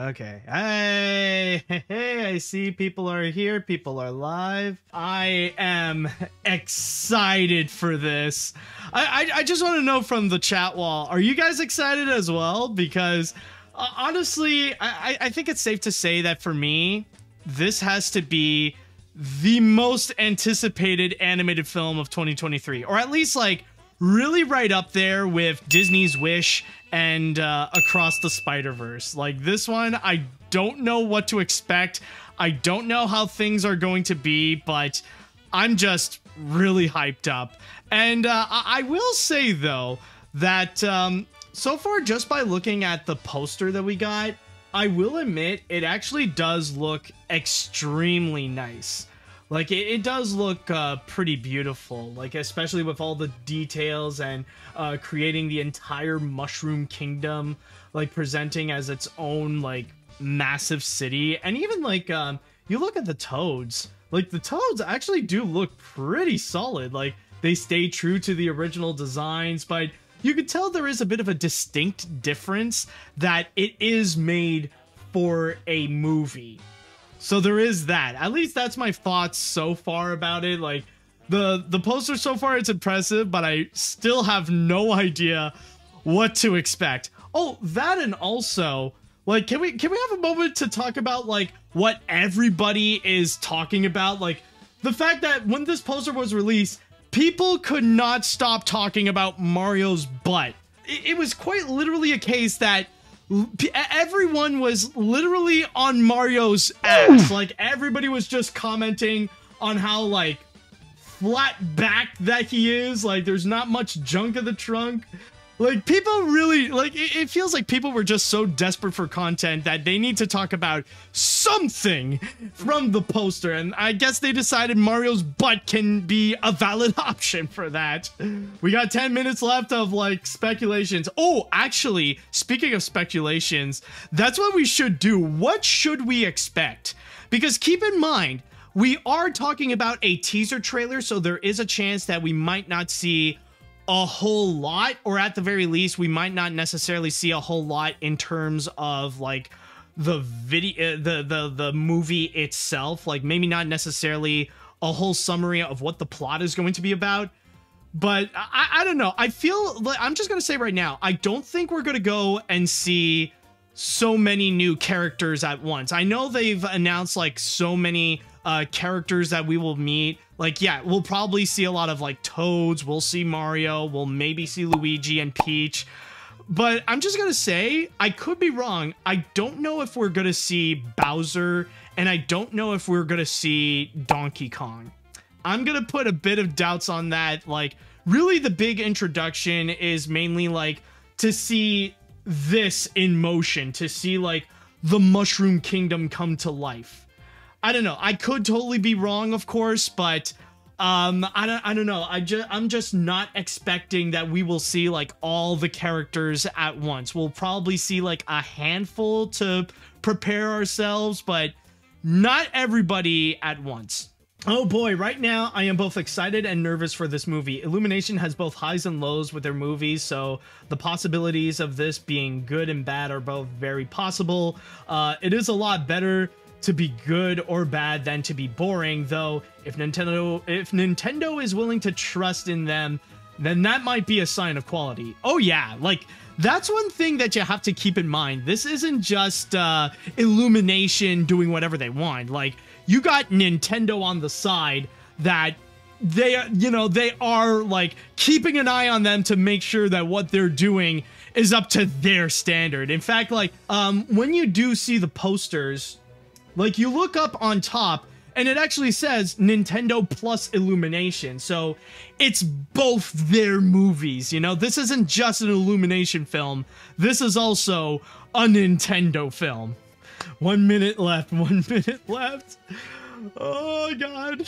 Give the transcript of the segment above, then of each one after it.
Okay. Hey, I see people are here. People are live. I am excited for this. I just want to know from the chat wall, are you guys excited as well? Because honestly, I think it's safe to say that for me, this has to be the most anticipated animated film of 2023, or at least like really right up there with Disney's Wish and Across the Spider-Verse. Like this one, I don't know what to expect. I don't know how things are going to be, but I'm just really hyped up. And I will say though that so far, just by looking at the poster that we got, I will admit it actually does look extremely nice. Like it does look pretty beautiful, like especially with all the details and creating the entire Mushroom Kingdom, like presenting as its own like massive city. And even like you look at the Toads, like the Toads actually do look pretty solid. Like they stay true to the original designs, but you could tell there is a bit of a distinct difference that it is made for a movie. So there is that. At least that's my thoughts so far about it. Like the poster so far, it's impressive, but I still have no idea what to expect. Oh, that, and also like can we have a moment to talk about like what everybody is talking about? Like the fact that when this poster was released, people could not stop talking about Mario's butt. It was quite literally a case that everyone was literally on Mario's ass. Like everybody was just commenting on how like flat back that he is. Like there's not much junk in the trunk. Like people really like it feels like people were just so desperate for content that they need to talk about something from the poster, and I guess they decided Mario's butt can be a valid option for that. We got 10 minutes left of like speculations. Oh, actually, speaking of speculations, that's what we should do. What should we expect? Because keep in mind, we are talking about a teaser trailer, so there is a chance that we might not see a whole lot, or at the very least we might not necessarily see a whole lot in terms of like the video, the movie itself. Like maybe not necessarily a whole summary of what the plot is going to be about, but I don't know. I feel like, I'm just gonna say right now, I don't think we're gonna go and see so many new characters at once. I know they've announced like so many characters that we will meet. Like, yeah, we'll probably see a lot of like Toads, we'll see Mario, we'll maybe see Luigi and Peach. But I'm just gonna say, I could be wrong. I don't know if we're gonna see Bowser, and I don't know if we're gonna see Donkey Kong. I'm gonna put a bit of doubts on that. Like, really the big introduction is mainly like to see this in motion, to see like the Mushroom Kingdom come to life. I don't know. I could totally be wrong, of course, but I don't know. I'm just not expecting that we will see like all the characters at once. We'll probably see like a handful to prepare ourselves, but not everybody at once. Oh boy, right now I am both excited and nervous for this movie. Illumination has both highs and lows with their movies, so the possibilities of this being good and bad are both very possible. It is a lot better to be good or bad than to be boring, though if Nintendo is willing to trust in them, then that might be a sign of quality. Oh yeah, like that's one thing that you have to keep in mind. This isn't just Illumination doing whatever they want. Like, you got Nintendo on the side that they are like keeping an eye on them to make sure that what they're doing is up to their standard. In fact, like when you do see the posters, like you look up on top and it actually says Nintendo plus Illumination. So it's both their movies, you know? This isn't just an Illumination film. This is also a Nintendo film. 1 minute left. 1 minute left. Oh god.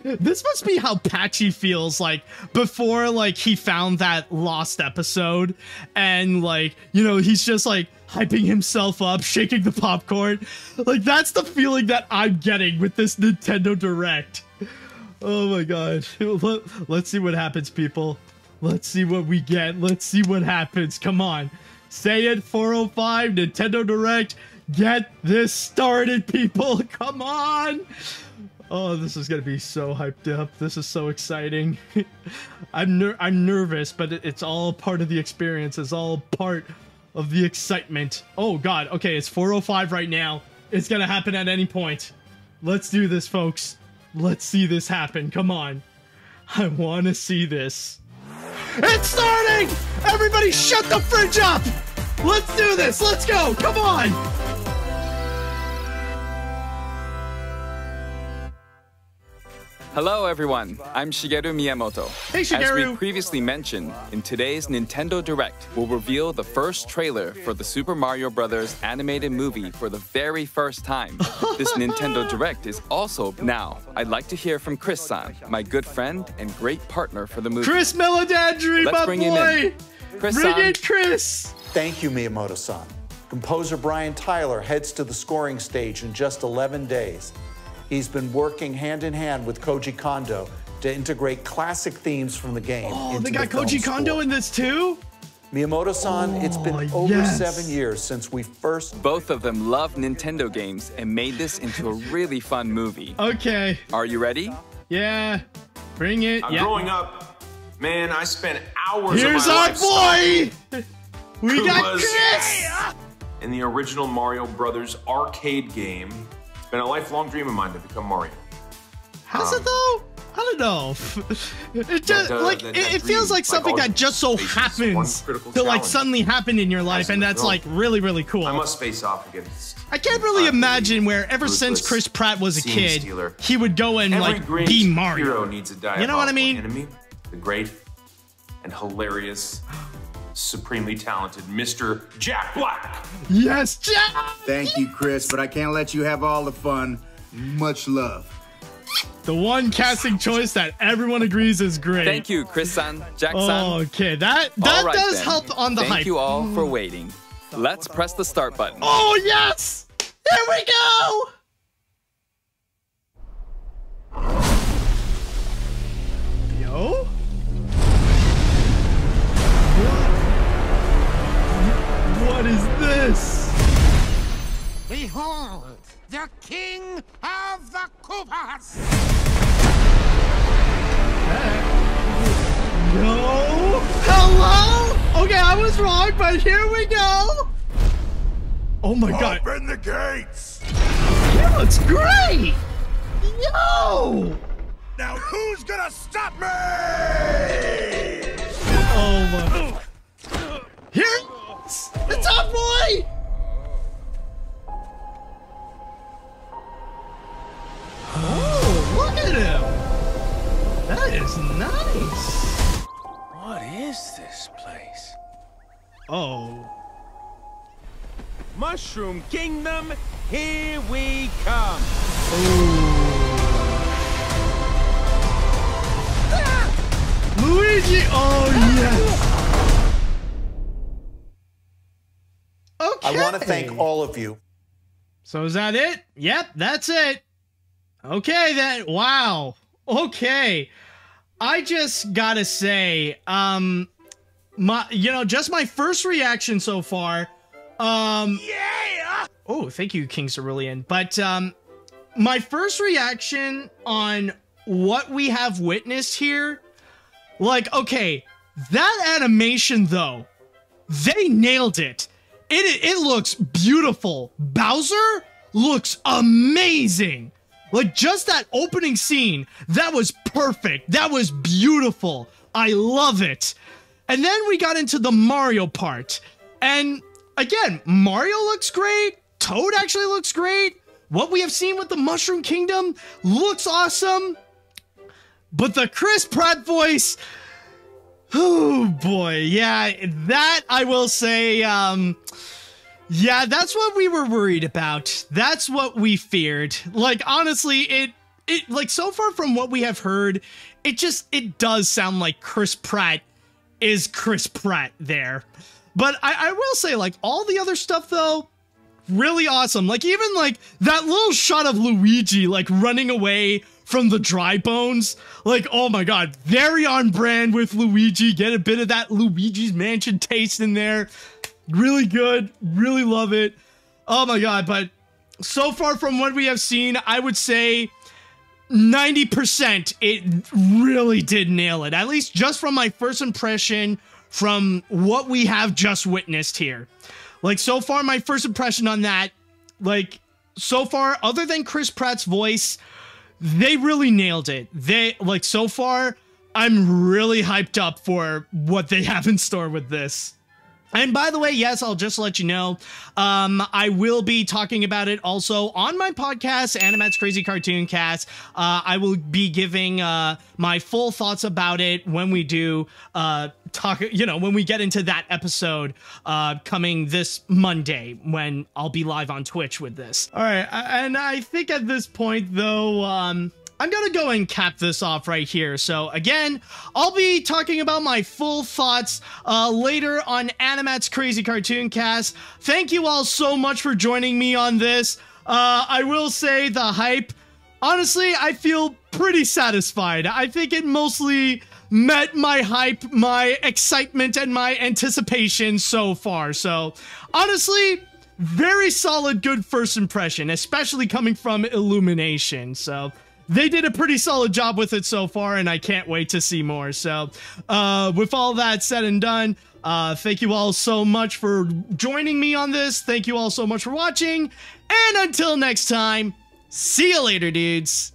This must be how Patchy feels like before like he found that lost episode, and like, you know, he's just like hyping himself up, shaking the popcorn. Like that's the feeling that I'm getting with this Nintendo Direct. Oh my god. Let's see what happens, people. Let's see what we get. Let's see what happens. Come on. Say it, 405 Nintendo Direct. Get this started, people. Come on. Oh, this is gonna be so hyped up. This is so exciting. I'm nervous, but it's all part of the experience. It's all part of the excitement. Oh God. Okay, it's 4:05 right now. It's gonna happen at any point. Let's do this, folks. Let's see this happen. Come on. I want to see this. It's starting! Everybody shut the fridge up! Let's do this! Let's go! Come on! Hello everyone, I'm Shigeru Miyamoto. Hey Shigeru! As we previously mentioned, in today's Nintendo Direct, we'll reveal the first trailer for the Super Mario Bros. Animated movie for the very first time. This Nintendo Direct is also now. I'd like to hear from Chris-san, my good friend and great partner for the movie. Chris Melodandry, Let's my bring boy! him in. Chris-san. Bring it, Chris! Thank you, Miyamoto-san. Composer Brian Tyler heads to the scoring stage in just 11 days. He's been working hand-in-hand with Koji Kondo to integrate classic themes from the game into they got the Koji Kondo score. in this too? Miyamoto-san, it's been over 7 years since we first... Both of them love Nintendo games and made this into a really fun movie. Okay. Are you ready? Yeah. Bring it. Yeah. Growing up, man, I spent hours Here's of my our life boy! We got Koopas. Chris! in the original Mario Brothers arcade game. It's been a lifelong dream of mine to become Mario. Has it though? I don't know. It just it feels like something that just so happens to like suddenly happen in your life, and that's like really, really cool. I must face off against. I can't really imagine where ever since Chris Pratt was a kid, he would go and Every like great be hero Mario. needs a You know what I diabolical mean? enemy, the great and hilarious, supremely talented Mr. Jack Black. Yes, Jack! Thank you, Chris, but I can't let you have all the fun. Much love. The one casting choice that everyone agrees is great. Thank you, Chris-san, Jack-san. Okay, that All right, does then. help on the hype. Thank you all for waiting. Let's press the start button. Oh yes! Here we go! Yo? What is this? Behold, the king of the Koopas! No? Hello? Okay, I was wrong, but here we go. Oh my god. Open the gates! He looks great! Yo! Now who's gonna stop me? Oh my. Here it is! It's our boy! Oh, look at him! That is nice! What is this place? Oh. Mushroom Kingdom, here we come! Luigi! Oh, yes! Okay. I want to thank all of you. So is that it? Yep, that's it. Okay then. Wow. Okay. I just gotta say, just my first reaction so far. Yeah. Oh, thank you, King Cerulean. But my first reaction on what we have witnessed here, like, okay, that animation though, they nailed it. It looks beautiful. Bowser looks amazing. Like, just that opening scene, that was perfect. That was beautiful. I love it. And then we got into the Mario part. And again, Mario looks great. Toad actually looks great. What we have seen with the Mushroom Kingdom looks awesome. But the Chris Pratt voice, oh boy, yeah, that I will say, yeah, that's what we were worried about. That's what we feared. Like, honestly, it like, so far from what we have heard, it does sound like Chris Pratt is Chris Pratt there. But I will say, like, all the other stuff, though, really awesome. Like, even, like, that little shot of Luigi, like, running away from the dry bones. Like, oh my god, very on brand with Luigi. Get a bit of that Luigi's Mansion taste in there. Really good. Really love it. Oh my god, but so far from what we have seen, I would say 90% it really did nail it. At least just from my first impression from what we have just witnessed here. Like, so far, my first impression on that, like, so far, other than Chris Pratt's voice, they really nailed it. Like, so far, I'm really hyped up for what they have in store with this. And by the way, yes, I'll just let you know, I will be talking about it also on my podcast, Animat's Crazy Cartoon Cast. I will be giving my full thoughts about it when we do talk, when we get into that episode coming this Monday, when I'll be live on Twitch with this. All right, and I think at this point, though, I'm gonna go and cap this off right here. So again, I'll be talking about my full thoughts later on Animat's Crazy Cartoon Cast. Thank you all so much for joining me on this. I will say the hype, honestly, I feel pretty satisfied. I think it mostly met my hype, my excitement, and my anticipation so far. So honestly, very solid, good first impression, especially coming from Illumination. So they did a pretty solid job with it so far, and I can't wait to see more. So, with all that said and done, thank you all so much for joining me on this. Thank you all so much for watching, and until next time, see you later, dudes.